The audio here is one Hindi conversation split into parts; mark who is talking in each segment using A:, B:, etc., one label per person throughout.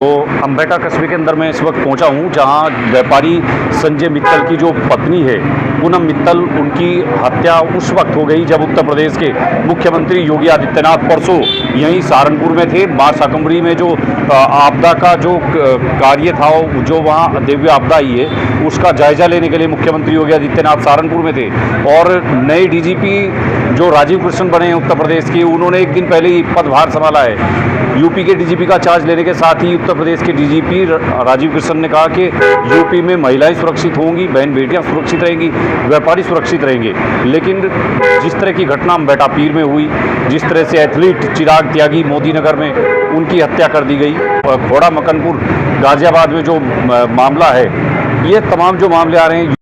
A: तो अम्बेटा कस्बे के अंदर मैं इस वक्त पहुंचा हूं, जहां व्यापारी संजय मित्तल की जो पत्नी है पूनम मित्तल, उनकी हत्या उस वक्त हो गई जब उत्तर प्रदेश के मुख्यमंत्री योगी आदित्यनाथ परसों यहीं सहारनपुर में थे। मां शाकंभरी में जो आपदा का जो कार्य था, जो वहां दिव्य आपदा आई है, उसका जायजा लेने के लिए मुख्यमंत्री योगी आदित्यनाथ सहारनपुर में थे। और नए डीजीपी जो राजीव कृष्ण बने हैं उत्तर प्रदेश के, उन्होंने एक दिन पहले ही पदभार संभाला है। यूपी के डीजीपी का चार्ज लेने के साथ ही उत्तर प्रदेश के डीजीपी राजीव कृष्ण ने कहा कि यूपी में महिलाएं सुरक्षित होंगी, बहन बेटियां सुरक्षित रहेंगी, व्यापारी सुरक्षित रहेंगे। लेकिन जिस तरह की घटना अम्बेटा पीर में हुई, जिस तरह से एथलीट चिराग त्यागी मोदी नगर में उनकी हत्या कर दी गई, और घोड़ा मकनपुर गाजियाबाद में जो मामला है, ये तमाम जो मामले आ रहे हैं,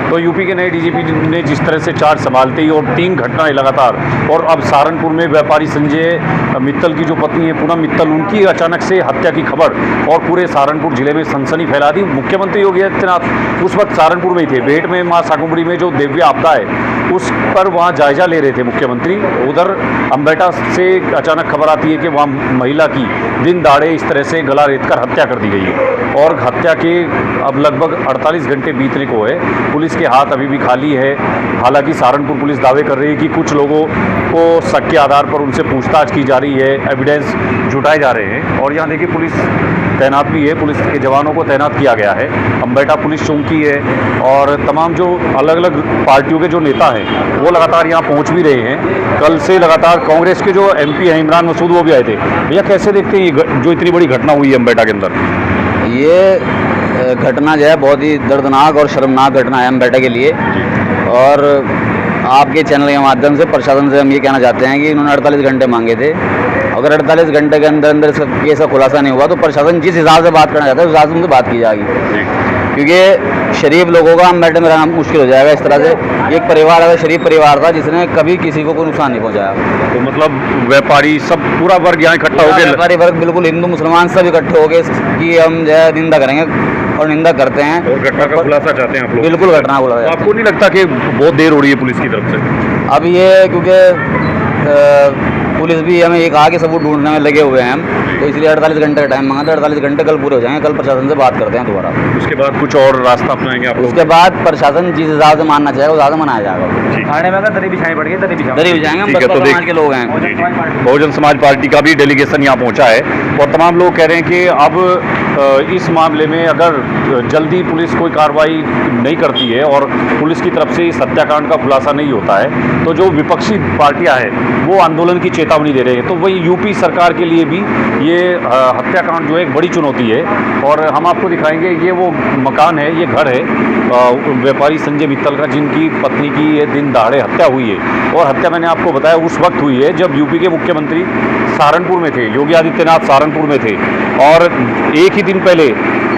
A: तो यूपी के नए डीजीपी ने जिस तरह से चार्ज संभालते ही और 3 घटनाएं लगातार, और अब सहारनपुर में व्यापारी संजय मित्तल की जो पत्नी है पूनम मित्तल, उनकी अचानक से हत्या की खबर और पूरे सहारनपुर जिले में सनसनी फैला दी। मुख्यमंत्री योगी आदित्यनाथ उस वक्त सहारनपुर में ही थे। बेट में मां शाकंभरी में जो दिव्य आपदा है उस पर वहाँ जायजा ले रहे थे मुख्यमंत्री। उधर अम्बेटा से अचानक खबर आती है कि वहाँ महिला की दिन दहाड़े इस तरह से गला रेतकर हत्या कर दी गई है, और हत्या के अब लगभग 48 घंटे बीतने को है। पुलिस के हाथ अभी भी खाली है। हालांकि सहारनपुर पुलिस दावे कर रही है कि कुछ लोगों को शक के आधार पर उनसे पूछताछ की जा रही है, एविडेंस जुटाए जा रहे हैं। और यहाँ देखिए पुलिस तैनात भी है, पुलिस के जवानों को तैनात किया गया है। अम्बेटा पुलिस चौकी है, और तमाम जो अलग अलग पार्टियों के जो नेता हैं वो लगातार यहाँ पहुँच भी रहे हैं। कल से लगातार कांग्रेस के जो MP हैं इमरान मसूद, वो भी आए थे। भैया कैसे देखते हैं ये जो इतनी बड़ी घटना हुई है अम्बेटा के अंदर?
B: ये घटना जो है बहुत ही दर्दनाक और शर्मनाक घटना है अम्बेटा के लिए। और आपके चैनल के माध्यम से प्रशासन से हम ये कहना चाहते हैं कि इन्होंने 48 घंटे मांगे थे। अगर 48 घंटे के अंदर अंदर केस का खुलासा नहीं हुआ तो प्रशासन जिस हिसाब से बात करना चाहता है उस हिसाब से उनसे बात की जाएगी, क्योंकि शरीफ लोगों का अम्बेटा में रहना मुश्किल हो जाएगा। इस तरह से एक परिवार अगर शरीफ परिवार था जिसने कभी किसी को कोई नुकसान नहीं पहुंचाया,
A: तो मतलब व्यापारी सब पूरा वर्ग यहाँ इकट्ठा हो गया,
B: व्यापारी वर्ग बिल्कुल हिंदू मुसलमान सब इकट्ठे हो गए कि हम जो है निंदा करेंगे और निंदा करते हैं,
A: और घटना का खुलासा चाहते हैं आप लोग?
B: बिल्कुल घटना खुलासा।
A: आपको नहीं लगता कि बहुत देर हो रही है पुलिस की तरफ से?
B: अब ये क्योंकि पुलिस भी हमें ये कहा कि सबूत ढूंढने में लगे हुए हैं हम, तो इसलिए 48 घंटे का टाइम मांगा था। 48 घंटे कल पूरे हो जाएंगे, कल प्रशासन से बात करते हैं दोबारा।
A: उसके बाद कुछ और रास्ता अपनाएंगे आप लोग?
B: उसके बाद प्रशासन जिस हिसाब से मानना चाहेगा उस हिसाब से मनाया जाएगा।
C: थाने में अगर दरी बिछाई पड़ गई दरी
B: बिछाएंगे हम,
A: ठीक है, तो
B: बसपा समाज के लोग हैं।
A: बहुजन समाज पार्टी का भी डेलीगेशन यहाँ पहुँचा है, और तमाम लोग कह रहे हैं कि अब इस मामले में अगर जल्दी पुलिस कोई कार्रवाई नहीं करती है और पुलिस की तरफ से इस हत्याकांड का खुलासा नहीं होता है, तो जो विपक्षी पार्टियां हैं वो आंदोलन की चेतावनी दे रहे हैं। तो वही यूपी सरकार के लिए भी ये हत्याकांड जो है एक बड़ी चुनौती है। और हम आपको दिखाएंगे, ये वो मकान है, ये घर है व्यापारी संजय मित्तल का, जिनकी पत्नी की ये दिन दहाड़े हत्या हुई है। और हत्या मैंने आपको बताया उस वक्त हुई है जब यूपी के मुख्यमंत्री सहारनपुर में थे, योगी आदित्यनाथ सहारनपुर में थे। और एक ही दिन पहले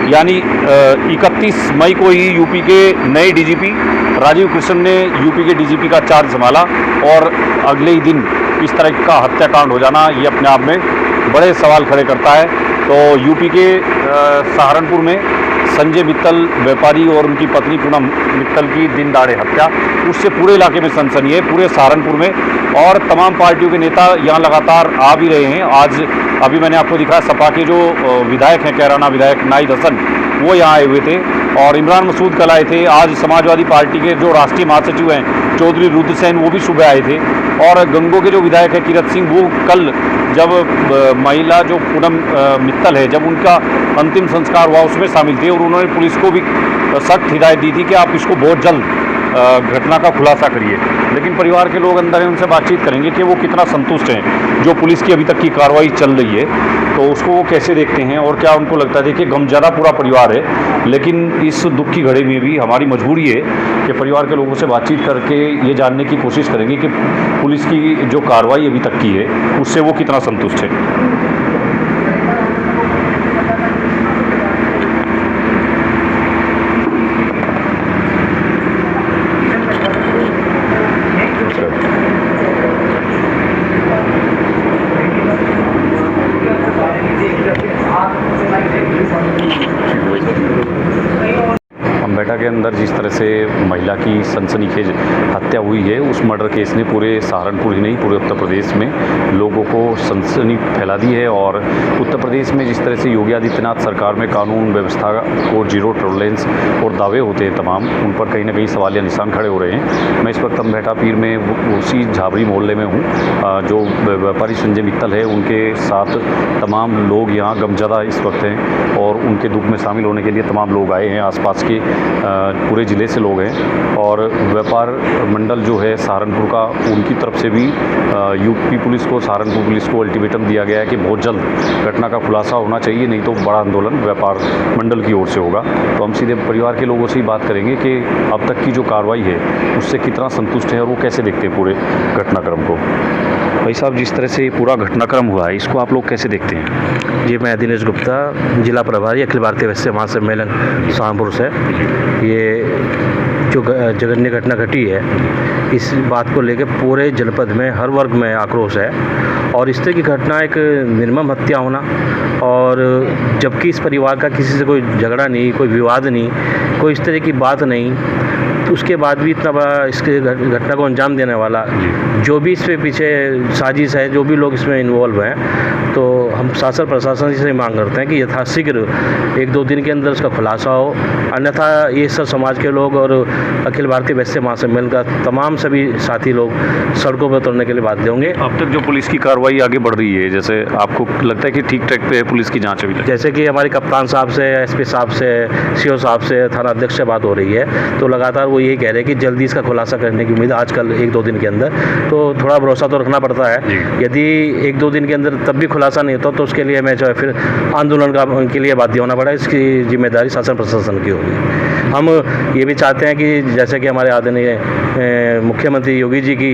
A: यानी 31 मई को ही यूपी के नए डीजीपी राजीव कृष्ण ने यूपी के डीजीपी का चार्ज संभाला, और अगले ही दिन इस तरह का हत्याकांड हो जाना ये अपने आप में बड़े सवाल खड़े करता है। तो यूपी के सहारनपुर में संजय मित्तल व्यापारी और उनकी पत्नी पूनम मित्तल की दिन दहाड़े हत्या, उससे पूरे इलाके में सनसनी है, पूरे सहारनपुर में। और तमाम पार्टियों के नेता यहाँ लगातार आ भी रहे हैं। आज अभी मैंने आपको दिखाया, सपा के जो विधायक हैं, कैराना विधायक नाहिद हसन, वो यहाँ आए हुए थे, और इमरान मसूद कल आए थे। आज समाजवादी पार्टी के जो राष्ट्रीय महासचिव हैं चौधरी रुद्रसेन, वो भी सुबह आए थे। और गंगो के जो विधायक है किरत सिंह, वो कल जब महिला जो पूनम मित्तल है, जब उनका अंतिम संस्कार हुआ उसमें शामिल थे, और उन्होंने पुलिस को भी सख्त हिदायत दी थी कि आप इसको बहुत जल्द घटना का खुलासा करिए। लेकिन परिवार के लोग अंदर हैं, उनसे बातचीत करेंगे कि वो कितना संतुष्ट हैं जो पुलिस की अभी तक की कार्रवाई चल रही है, तो उसको वो कैसे देखते हैं और क्या उनको लगता है। देखिए गमज़दा पूरा परिवार है, लेकिन इस दुख की घड़ी में भी हमारी मजबूरी है कि परिवार के लोगों से बातचीत करके ये जानने की कोशिश करेंगे कि पुलिस की जो कार्रवाई अभी तक की है उससे वो कितना संतुष्ट है। अम्बेटा के के अंदर जिस तरह से महिला की सनसनीखेज हत्या हुई है, उस मर्डर केस ने पूरे सहारनपुर ही नहीं पूरे उत्तर प्रदेश में लोगों को सनसनी फैला दी है। और उत्तर प्रदेश में जिस तरह से योगी आदित्यनाथ सरकार में कानून व्यवस्था को जीरो टॉलरेंस और दावे होते हैं तमाम, उन पर कहीं ना कहीं सवालिया निशान खड़े हो रहे हैं। मैं इस वक्त अम्बेहटा पीर में उसी झाबरी मोहल्ले में हूँ। जो व्यापारी संजय मित्तल है, उनके साथ तमाम लोग यहाँ गमज़दा इस वक्त हैं और उनके दुख में शामिल होने के लिए तमाम लोग आए हैं। आसपास के पूरे ज़िले से लोग हैं और व्यापार मंडल जो है सहारनपुर का, उनकी तरफ से भी यूपी पुलिस को, सहारनपुर पुलिस को अल्टीमेटम दिया गया है कि बहुत जल्द घटना का खुलासा होना चाहिए, नहीं तो बड़ा आंदोलन व्यापार मंडल की ओर से होगा। तो हम सीधे परिवार के लोगों से ही बात करेंगे कि अब तक की जो कार्रवाई है उससे कितना संतुष्ट है और वो कैसे देखते हैं पूरे घटनाक्रम को। भाई साहब, जिस तरह से ये पूरा घटनाक्रम हुआ है, इसको आप लोग कैसे देखते हैं?
C: जी, मैं दिनेश गुप्ता, जिला प्रभारी अखिल भारतीय वैश्य महासम्मेलन सहारनपुर से। ये जो जघन्य घटना घटी है, इस बात को लेकर पूरे जनपद में हर वर्ग में आक्रोश है। और इस तरह की घटना एक निर्मम हत्या होना, और जबकि इस परिवार का किसी से कोई झगड़ा नहीं, कोई विवाद नहीं, कोई इस तरह की बात नहीं, तो उसके बाद भी इतना बड़ा इसके घटना को अंजाम देने वाला जो भी इस पे पीछे साजिश है, जो भी लोग इसमें इन्वॉल्व हैं, तो हम शासन प्रशासन से मांग करते हैं कि यथाशीघ्र 1-2 दिन के अंदर उसका खुलासा हो। अन्यथा ये सब समाज के लोग और अखिल भारतीय वैश्य महासम्मेलन का तमाम सभी साथी लोग सड़कों पर उतरने के लिए बाध्य होंगे।
A: अब तक जो पुलिस की कार्रवाई आगे बढ़ रही है, जैसे आपको लगता है कि ठीक ट्रैक पे है पुलिस की जाँच अभी तक?
C: जैसे कि हमारे कप्तान साहब से, एसपी साहब से, सीओ साहब से, थाना अध्यक्ष से बात हो रही है, तो लगातार वो यही कह रहे हैं कि जल्दी इसका खुलासा करने की उम्मीद है, आजकल 1-2 दिन के अंदर। तो थोड़ा भरोसा तो रखना पड़ता है। यदि 1-2 दिन के अंदर तब भी खुलासा नहीं होता तो उसके लिए मैं जो है फिर आंदोलन का के लिए बाध्य होना पड़ा। इसकी जिम्मेदारी शासन प्रशासन की होगी। हम ये भी चाहते हैं कि जैसे कि हमारे आदरणीय मुख्यमंत्री योगी जी की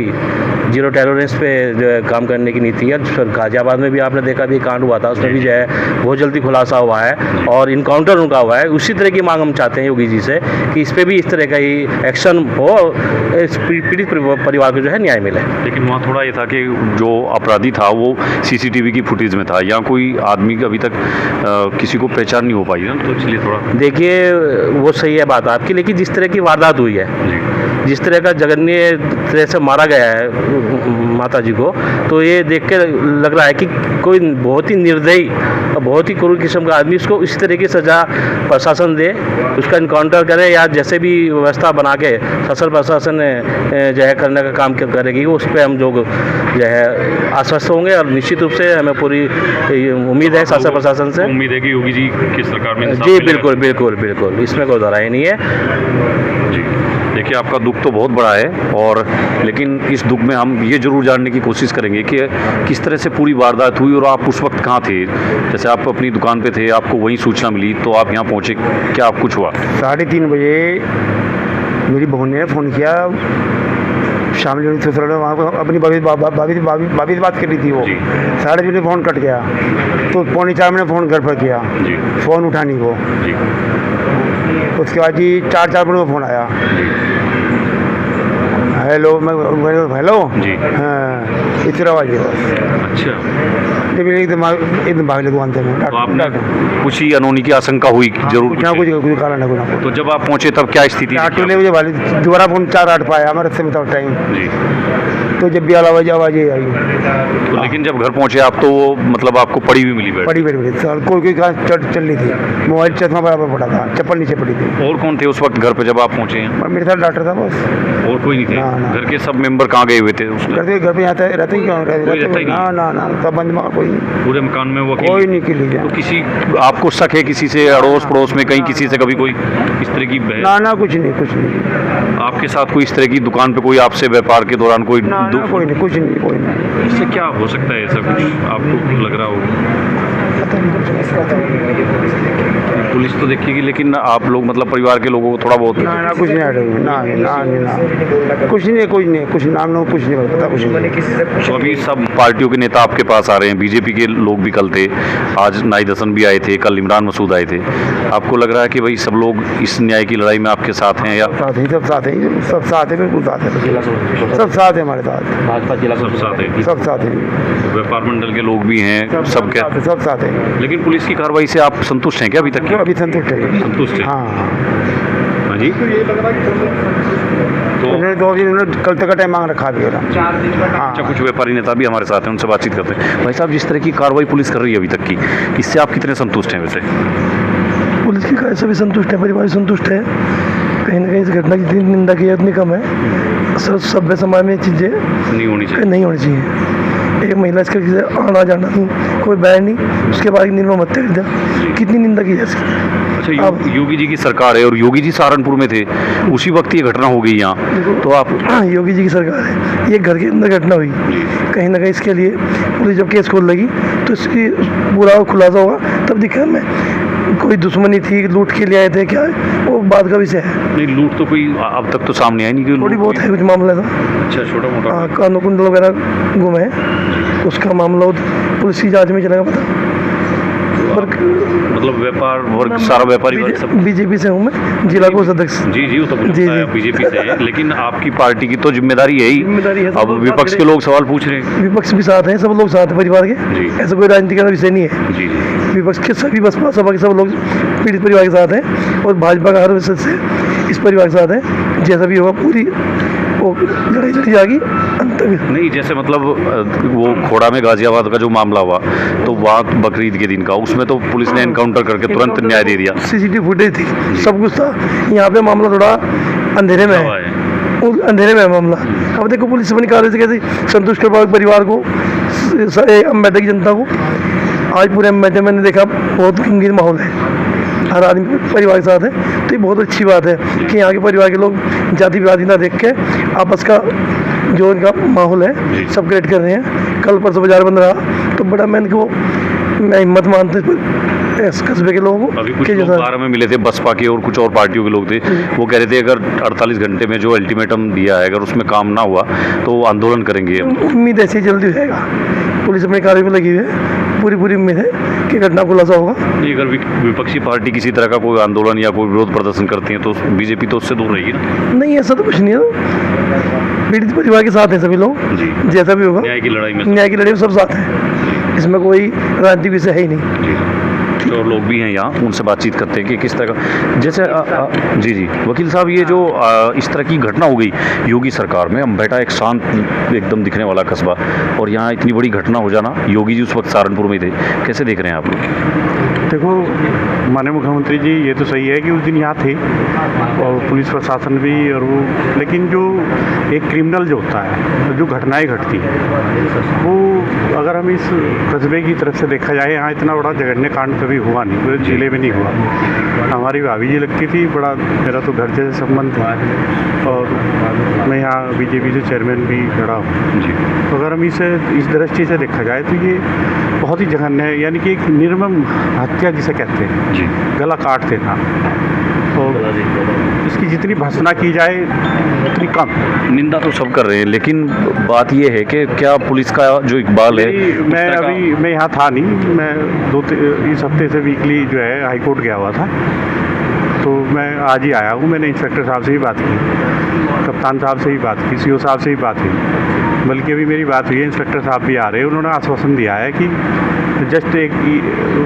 C: जीरो टॉलरेंस पे जो है काम करने की नीति है, फिर गाजियाबाद में भी आपने देखा भी कांड हुआ था, उसमें भी जो है बहुत जल्दी खुलासा हुआ है और इनकाउंटर उनका हुआ है। उसी तरह की मांग हम चाहते हैं योगी जी से कि इस पर भी इस तरह का ही एक्शन हो, इस पीड़ित परिवार को जो है न्याय मिले।
A: लेकिन वहाँ थोड़ा ये था कि जो अपराधी था वो सीसीटीवी की फुटेज में था, यहाँ कोई आदमी अभी तक किसी को पहचान नहीं हो पाई ना, तो इसलिए थोड़ा
C: देखिए वो सही है बात आपकी, लेकिन जिस तरह की वारदात हुई है, जिस तरह का जघन्य तरह से मारा गया है माता जी को, तो ये देख के लग रहा है कि कोई बहुत ही निर्दयी और बहुत ही क्रूर किस्म का आदमी, उसको इस तरह की सज़ा प्रशासन दे, उसका इनकाउंटर करे या जैसे भी व्यवस्था बना के शासन प्रशासन जो है करने का काम करेगी, उस पर हम लोग जो है आश्वस्त होंगे। और निश्चित रूप से हमें पूरी उम्मीद है शासन प्रशासन से,
A: उम्मीद है कि योगी जी की सरकार में
C: जी बिल्कुल बिल्कुल बिल्कुल, इसमें कोई दोहराई नहीं है
A: जी। देखिए, आपका दुख तो बहुत बड़ा है, और लेकिन इस दुख में हम ये जरूर जानने की कोशिश करेंगे कि किस तरह से पूरी वारदात हुई और आप उस वक्त कहाँ थे। जैसे आप अपनी दुकान पे थे, आपको वहीं सूचना मिली तो आप यहाँ पहुँचे, क्या आप कुछ हुआ?
D: 3:30 बजे मेरी बहू ने फ़ोन किया, शामिल ससुराल में, वहाँ पर अपनी भाभी से बात कर रही थी वो। 3:30 फ़ोन कट गया, तो 3:45 मैंने फ़ोन घर पर किया, फ़ोन उठानी को। उसके बाद जी 4 मिनट में फ़ोन आया, हेलो, मैं हेलो जी, हाँ, इस तरह आवाज़ है बस।
A: अच्छा,
D: जब एकदम भाग ले दुकान से मैं,
A: तो आपने कुछ ही अनहोनी की आशंका हुई जरूर?
D: कुछ कारण है कुछ।
A: तो जब आप पहुँचे तब क्या स्थिति?
D: 8 बजे वाली दोबारा फ़ोन 4-8 पाया हमारे से में टाइम जी, तो जब भी आवाज़ आई।
A: तो लेकिन जब घर पहुँचे आप तो वो मतलब आपको पड़ी हुई मिली?
D: पड़ी कोई चल रही थी, मोबाइल चश्मा बराबर पड़ा था, चप्पल नीचे पड़ी थी।
A: और कौन थे उस वक्त घर पे जब आप पहुँचे हैं?
D: मेरे साथ डॉक्टर था बस,
A: और कोई नहीं थे? घर के सब मेंबर कहाँ गए हुए थे?
D: घर पे रहते ही क्यों? ना सब बंद, कोई
A: पूरे मकान में वो
D: कोई नहीं के लिए।
A: तो किसी आपको शक है किसी से अड़ोस पड़ोस में कहीं किसी से कभी कोई इस तरह की?
D: ना कुछ नहीं।
A: आपके साथ कोई इस तरह की दुकान पे कोई आपसे व्यापार के दौरान कोई
D: कोई नहीं, कुछ नहीं।
A: इससे क्या हो सकता है, ऐसा कुछ आपको लग रहा हो? पुलिस तो देखेगी, लेकिन आप लोग मतलब परिवार के लोगों को थोड़ा बहुत?
D: ना कुछ नहीं, ना कुछ नहीं, नाम कुछ नहीं पता, कुछ नहीं।
A: तो अभी सब पार्टियों के नेता आपके पास आ रहे हैं, बीजेपी के लोग भी कल थे, आज नाहिद हसन भी आए थे, कल इमरान मसूद आए थे। आपको लग रहा है कि भाई सब लोग इस न्याय की लड़ाई में आपके साथ हैं? या
D: सब साथ हैं, सब साथ है, बिल्कुल साथ है, सब साथ है हमारे साथ,
C: भाजपा जिला
A: सब साथ है,
D: सब साथ है,
A: व्यापार मंडल के लोग भी हैं, सब
D: साथ है।
A: लेकिन पुलिस की कार्रवाई से आप संतुष्ट हैं क्या अभी तक?
D: अभी संतुष्ट है।
A: संतुष्ट है?
D: हाँ।
A: जी तो
D: उन्होंने 2 दिन उन्होंने कल तक का टाइम मांग रखा अभी वाला। हाँ
A: अच्छा, कुछ व्यापारी नेता भी हमारे साथ हैं, उनसे बातचीत करते हैं। भाई साहब, जिस तरह की कार्रवाई पुलिस कर रही है अभी तक की, इससे आप कितने संतुष्ट हैं? वैसे
E: पुलिस की कार्य से भी संतुष्ट है, परिवार भी संतुष्ट है। कहीं ना कहीं इस घटना की जितनी निंदा की है उतनी कम है। सभ्य समाज में ये चीज़ें
A: नहीं होनी चाहिए।
E: नहीं होनी चाहिए। एक महिला इसका किसी से आना जाना नहीं, कोई बैन नहीं, उसके बाद निर्मम हत्या कर दिया, कितनी निंदा की है इसकी।
A: अच्छा, योगी जी की सरकार है और योगी जी सहारनपुर में थे, उसी वक्त ये घटना हो गई यहाँ, तो आप
E: योगी जी की सरकार है, ये घर के अंदर घटना हुई। कहीं ना कहीं इसके लिए पुलिस जब केस खोल लेगी तो इसकी पूरा खुलासा होगा, तब दिखा मैं कोई दुश्मनी थी, लूट के लिए आए थे, क्या है वो बात का विषय है।
A: नहीं, लूट तो कोई अब तक तो सामने आई नहीं कि
E: थोड़ी बहुत है कुछ मामला था।
A: अच्छा, छोटा मोटा।
E: हाँ, कानून कुंडल वगैरह गुम है, उसका मामला पुलिस की जांच में चलेगा पता।
A: मतलब व्यापार वर्ग, सारा व्यापारी वर्ग सब
E: बीजेपी से हूँ मैं, जिला कोष अध्यक्ष।
A: जी जी, वो तो मुझे
E: जी,
A: पता है
E: जी।
A: बीजेपी से है, लेकिन आपकी पार्टी की तो जिम्मेदारी है ही।
E: जिम्मेदारी है, सब
A: अब
E: लोग
A: विपक्ष
E: साथ
A: के लोग सवाल पूछ रहे हैं।
E: विपक्ष भी साथ हैं, सब लोग साथ हैं परिवार
A: जी।
E: के, ऐसा कोई राजनीति का विषय नहीं है।
A: जी जी।
E: विपक्ष के सभी बसपा सभा के सब लोग पीड़ित परिवार के साथ हैं और भाजपा का हर सदस्य इस परिवार के साथ है। जैसा भी होगा पूरी वो लड़ाई लड़ी जाएगी अंत तक।
A: नहीं, जैसे मतलब वो खोड़ा में गाजियाबाद का जो मामला हुआ, तो वहाँ बकरीद के दिन का, उसमें तो पुलिस ने एनकाउंटर करके तुरंत न्याय दे दिया।
E: सीसीटीवी फुटेज थी, सब कुछ था। यहाँ पे मामला थोड़ा अंधेरे में
A: हवा
E: है,
A: है।
E: वो अंधेरे में है मामला। अब देखो पुलिस अपनी कार्य से कैसे संतुष्ट कर पाओगे परिवार को, अम्बेडकर की जनता को। आज पूरे अम्बेडकर मैंने देखा बहुत गंभीर माहौल है, हर आदमी परिवार के साथ है, तो ये बहुत अच्छी बात है कि यहाँ के परिवार के लोग जातिवादी ना देख के आपस का जो इनका माहौल है सब क्रिएट कर रहे हैं। कल परसों बाजार बंद रहा तो बड़ा मैं इनको हिम्मत मानते इस कस्बे के लोगों को।
A: अभी कुछ लोग 12 में मिले थे, बसपा के और कुछ और पार्टियों के लोग थे, वो कह रहे थे अगर 48 घंटे में जो अल्टीमेटम दिया है अगर उसमें काम ना हुआ तो आंदोलन करेंगे।
E: उम्मीद ऐसी जल्दी हो जाएगा, पुलिस अपने कार्य में लगी हुई है, पूरी उम्मीद है कि घटना खुलासा होगा।
A: नहीं, अगर विपक्षी पार्टी किसी तरह का कोई आंदोलन या कोई विरोध प्रदर्शन करती है तो बीजेपी तो उससे दूर रहेगी ना?
E: नहीं, ऐसा तो कुछ नहीं है, पीड़ित परिवार के साथ हैं सभी लोग।
A: जी।
E: जैसा भी होगा
A: न्याय की लड़ाई में
E: सब साथ हैं, इसमें कोई राजनीतिक विषय है ही नहीं।
A: जी। और लोग भी हैं यहाँ, उनसे बातचीत करते हैं कि किस तरह का, जैसे जी जी वकील साहब, ये जो इस तरह की घटना हो गई योगी सरकार में, अम्बेटा एक शांत एकदम दिखने वाला कस्बा, और यहाँ इतनी बड़ी घटना हो जाना, योगी जी उस वक्त सहारनपुर में थे, कैसे देख रहे हैं आप लोग?
F: देखो, माननीय मुख्यमंत्री जी ये तो सही है कि उस दिन यहाँ थे और पुलिस प्रशासन भी, और वो, लेकिन जो एक क्रिमिनल जो होता है, जो घटनाएं घटती हैं, वो अगर हम इस कस्बे की तरफ से देखा जाए, यहाँ इतना बड़ा जघन्य कांड कभी हुआ नहीं, पूरे जिले में नहीं हुआ। हमारी भाभी जी लगती थी, बड़ा मेरा तो घर जैसे संबंध था, और मैं यहाँ बीजेपी से चेयरमैन भी खड़ा हूँ जी। तो अगर हम इसे इस दृष्टि से देखा जाए तो ये बहुत ही जघन्य है, यानी कि एक निर्मम हत्या जिसे कहते हैं
A: जी,
F: गला काट देना, और इसकी जितनी भर्त्सना की जाए उतनी कम।
A: निंदा तो सब कर रहे हैं, लेकिन बात ये है कि क्या पुलिस का जो इकबाल है,
F: मैं यहाँ था नहीं, मैं इस हफ्ते से वीकली जो है हाई कोर्ट गया हुआ था, तो मैं आज ही आया हूँ। मैंने इंस्पेक्टर साहब से भी बात की, कप्तान साहब से भी बात की, सीओ साहब से भी बात की, बल्कि अभी मेरी बात हुई है, इंस्पेक्टर साहब भी आ रहे हैं। उन्होंने आश्वासन दिया है कि जस्ट एक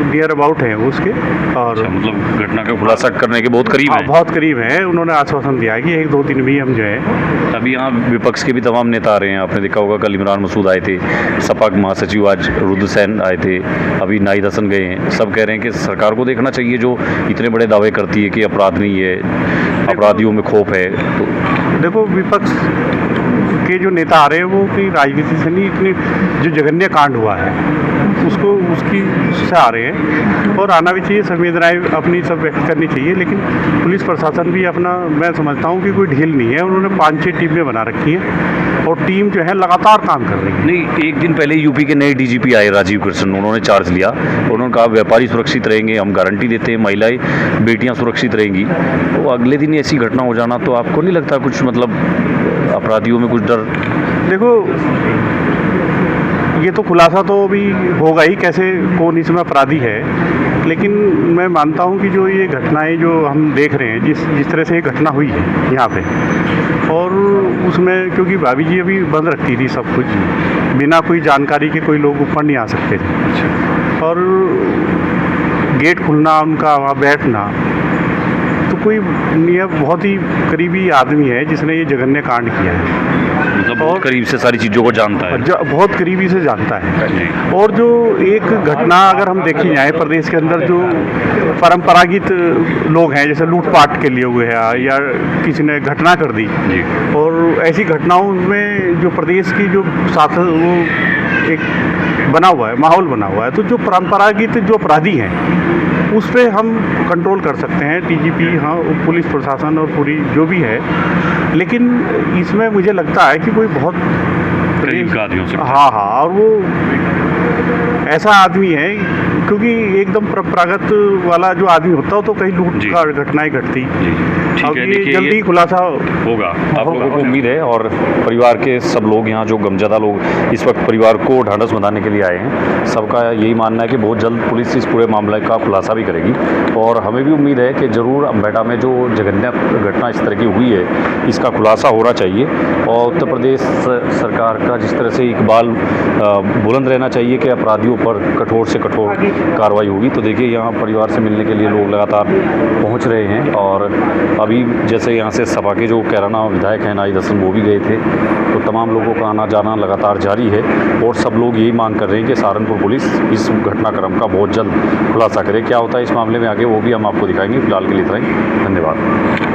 F: नियर अबाउट हैं उसके, और
A: अच्छा, मतलब घटना का खुलासा करने के बहुत करीब है।
F: बहुत करीब है। उन्होंने आश्वासन दिया है कि 1-2 दिन में हम जो है।
A: अभी यहाँ विपक्ष के भी तमाम नेता आ रहे हैं, आपने देखा होगा कल इमरान मसूद आए थे, सपा के महासचिव आज रुद्रसेन आए थे, अभी नाहिद हसन गए हैं। सब कह रहे हैं कि सरकार को देखना चाहिए जो इतने बड़े दावे करती है कि अपराध नहीं है, अपराधियों में खौफ है। तो
F: देखो, विपक्ष के जो नेता आ रहे हैं वो कोई राजनीति से नहीं, इतनी जो जघन्य कांड हुआ है उसकी से आ रहे हैं, और आना भी चाहिए, संवेदनाएं अपनी सब व्यक्त करनी चाहिए। लेकिन पुलिस प्रशासन भी अपना, मैं समझता हूँ कि कोई ढील नहीं है। उन्होंने 5-6 टीमें बना रखी हैं, और टीम जो है लगातार काम कर रही है।
A: नहीं, एक दिन पहले यूपी के नए डीजीपी आए राजीव कृष्ण, उन्होंने चार्ज लिया, उन्होंने कहा व्यापारी सुरक्षित रहेंगे, हम गारंटी देते हैं, महिलाएं बेटियां सुरक्षित रहेंगी। तो अगले दिन ऐसी घटना हो जाना, तो आपको नहीं लगता कुछ मतलब अपराधियों में कुछ डर?
F: देखो, ये तो खुलासा तो अभी होगा ही, कैसे कौन इसमें अपराधी है। लेकिन मैं मानता हूँ कि जो ये घटनाएं जो हम देख रहे हैं, जिस तरह से ये घटना हुई है यहाँ पे, और उसमें क्योंकि भाभी जी अभी बंद रखती थी सब कुछ, बिना कोई जानकारी के कोई लोग ऊपर नहीं आ सकते थे, और गेट खुलना, उनका वहाँ बैठना, तो कोई ये बहुत ही करीबी आदमी है जिसने ये जघन्य कांड किया है,
A: मतलब बहुत करीब से सारी चीज़ों को जानता है।
F: बहुत करीबी से जानता है। और जो एक घटना अगर हम देखी जाए प्रदेश के अंदर, जो परंपरागत लोग हैं जैसे लूटपाट के लिए हुए हैं या किसी ने घटना कर दी, और ऐसी घटनाओं में जो प्रदेश की जो शासन वो एक बना हुआ है, माहौल बना हुआ है, तो जो परंपरागत जो अपराधी हैं उस पर हम कंट्रोल कर सकते हैं, डीजीपी, हाँ, पुलिस प्रशासन और पूरी जो भी है। लेकिन इसमें मुझे लगता है कि कोई बहुत
A: करीब का आदमी हो सकता है।
F: हाँ हाँ, और वो ऐसा आदमी है क्योंकि एकदम परंपरागत वाला जो आदमी होता हो तो कहीं लूट का घटनाएं घटती।
A: ठीक है, देखिए
F: जल्दी खुलासा
A: होगा, आप लोगों को उम्मीद है। और परिवार के सब लोग यहाँ जो गमज़दा लोग इस वक्त परिवार को ढांढस बंधाने के लिए आए हैं, सबका यही मानना है कि बहुत जल्द पुलिस इस पूरे मामले का खुलासा भी करेगी। और हमें भी उम्मीद है कि ज़रूर अम्बेडा में जो जघन्य घटना इस तरह की हुई है इसका खुलासा होना चाहिए। और उत्तर प्रदेश सरकार का जिस तरह से इकबाल बुलंद रहना चाहिए कि अपराधियों पर कठोर से कठोर कार्रवाई होगी। तो देखिए यहाँ परिवार से मिलने के लिए लोग लगातार पहुँच रहे हैं। और अभी जैसे यहाँ से सपा के जो कैराना विधायक हैं नाहिद हसन, वो भी गए थे। तो तमाम लोगों का आना जाना लगातार जारी है और सब लोग यही मांग कर रहे हैं कि सहारनपुर पुलिस इस घटनाक्रम का बहुत जल्द खुलासा करे। क्या होता है इस मामले में आगे वो भी हम आपको दिखाएंगे। फिलहाल के लिए इतना ही, धन्यवाद।